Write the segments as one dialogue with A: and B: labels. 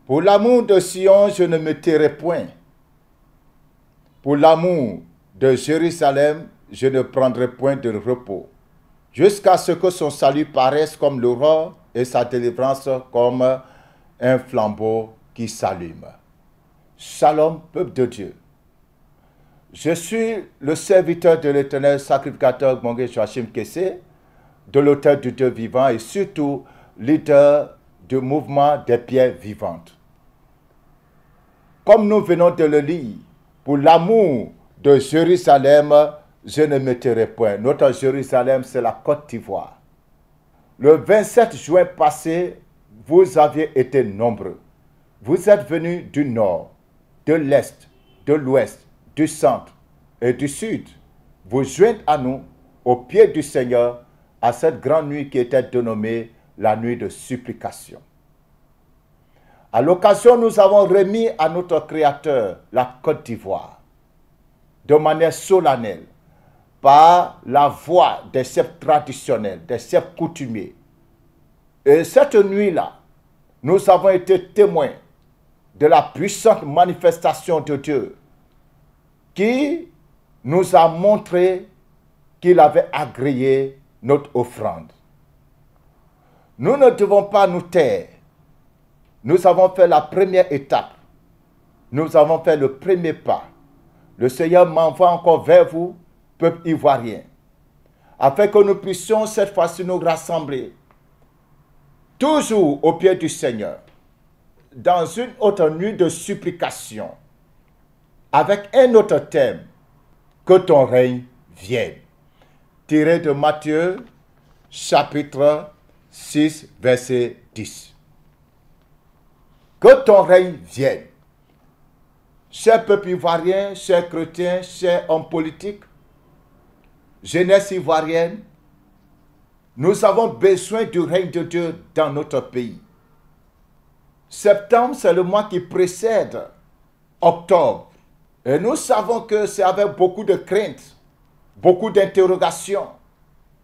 A: Pour l'amour de Sion, je ne me tairai point. Pour l'amour de Jérusalem, je ne prendrai point de repos, jusqu'à ce que son salut paraisse comme l'aurore et sa délivrance comme un flambeau qui s'allume. Shalom, peuple de Dieu. Je suis le serviteur de l'Éternel, sacrificateur Gbongue Joachim Kessé, de l'autel du Dieu vivant et surtout leader du mouvement des pierres vivantes. Comme nous venons de le lire, pour l'amour de Jérusalem, je ne me tairai point. Notre Jérusalem, c'est la Côte d'Ivoire. Le 27 juin passé, vous aviez été nombreux. Vous êtes venus du nord, de l'est, de l'ouest, du centre et du sud. Vous joignez à nous, au pied du Seigneur, à cette grande nuit qui était dénommée la nuit de supplication. À l'occasion, nous avons remis à notre Créateur la Côte d'Ivoire, de manière solennelle, par la voix des chefs traditionnels, des chefs coutumiers. Et cette nuit-là, nous avons été témoins de la puissante manifestation de Dieu qui nous a montré qu'il avait agréé notre offrande. Nous ne devons pas nous taire. Nous avons fait la première étape. Nous avons fait le premier pas. Le Seigneur m'envoie encore vers vous, peuple ivoirien, afin que nous puissions cette fois-ci nous rassembler, toujours au pied du Seigneur, dans une autre nuit de supplication, avec un autre thème, que ton règne vienne, tiré de Matthieu, chapitre 6, verset 10. Que ton règne vienne. Chers peuples ivoiriens, chers chrétiens, chers hommes politiques, jeunesse ivoirienne, nous avons besoin du règne de Dieu dans notre pays. Septembre, c'est le mois qui précède octobre. Et nous savons que c'est avec beaucoup de crainte, beaucoup d'interrogations,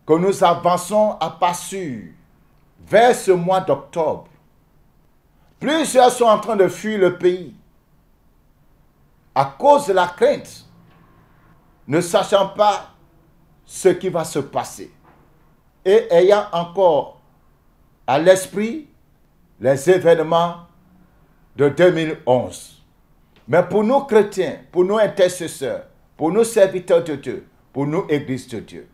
A: que nous avançons à pas sûr vers ce mois d'octobre. Plusieurs sont en train de fuir le pays à cause de la crainte, ne sachant pas ce qui va se passer et ayant encore à l'esprit les événements de 2011. Mais pour nous chrétiens, pour nous intercesseurs, pour nous serviteurs de Dieu, pour nous églises de Dieu,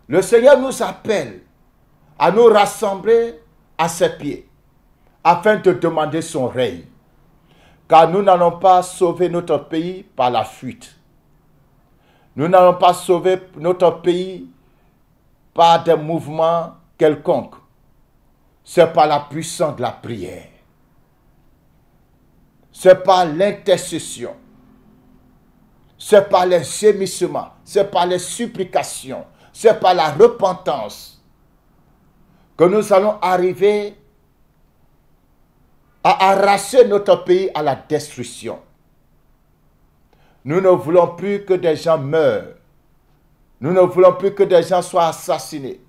A: le Seigneur nous appelle à nous rassembler à ses pieds afin de demander son règne. Car nous n'allons pas sauver notre pays par la fuite. Nous n'allons pas sauver notre pays par des mouvements quelconques. C'est par la puissance de la prière. C'est par l'intercession. C'est par les gémissements. C'est par les supplications. C'est par la repentance que nous allons arriver à arracher notre pays à la destruction. Nous ne voulons plus que des gens meurent. Nous ne voulons plus que des gens soient assassinés.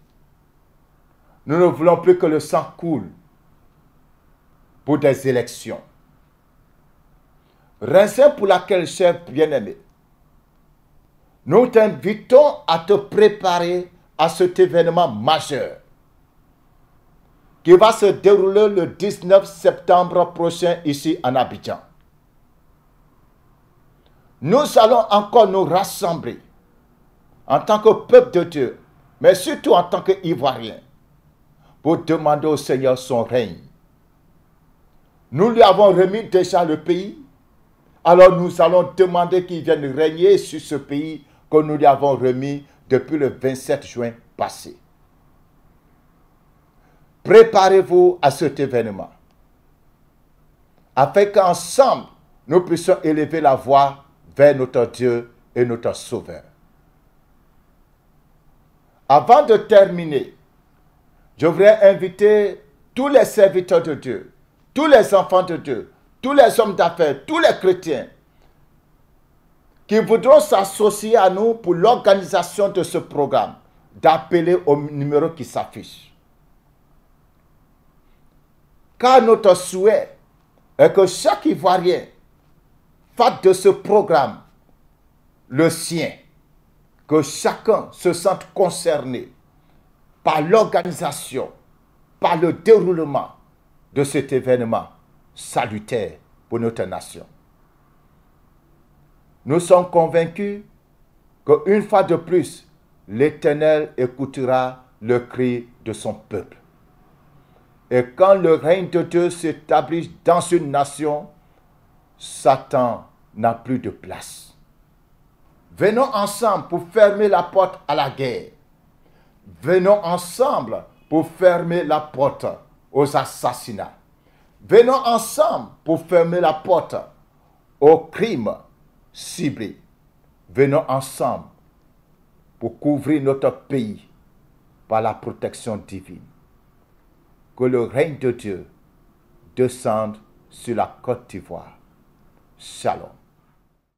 A: Nous ne voulons plus que le sang coule pour des élections. Raison pour laquelle, cher bien-aimé, nous t'invitons à te préparer à cet événement majeur qui va se dérouler le 19 septembre prochain ici en Abidjan. Nous allons encore nous rassembler en tant que peuple de Dieu, mais surtout en tant qu'Ivoiriens, pour demander au Seigneur son règne. Nous lui avons remis déjà le pays, alors nous allons demander qu'il vienne régner sur ce pays que nous lui avons remis depuis le 27 juin passé. Préparez-vous à cet événement, afin qu'ensemble, nous puissions élever la voix vers notre Dieu et notre Sauveur. Avant de terminer, je voudrais inviter tous les serviteurs de Dieu, tous les enfants de Dieu, tous les hommes d'affaires, tous les chrétiens qui voudront s'associer à nous pour l'organisation de ce programme, d'appeler au numéro qui s'affiche. Car notre souhait Et que chaque Ivoirien fasse de ce programme le sien. Que chacun se sente concerné par l'organisation, par le déroulement de cet événement salutaire pour notre nation. Nous sommes convaincus qu'une fois de plus, l'Éternel écoutera le cri de son peuple. Et quand le règne de Dieu s'établit dans une nation, Satan n'a plus de place. Venons ensemble pour fermer la porte à la guerre. Venons ensemble pour fermer la porte aux assassinats. Venons ensemble pour fermer la porte aux crimes ciblés. Venons ensemble pour couvrir notre pays par la protection divine. Que le règne de Dieu descende sur la Côte d'Ivoire. Shalom.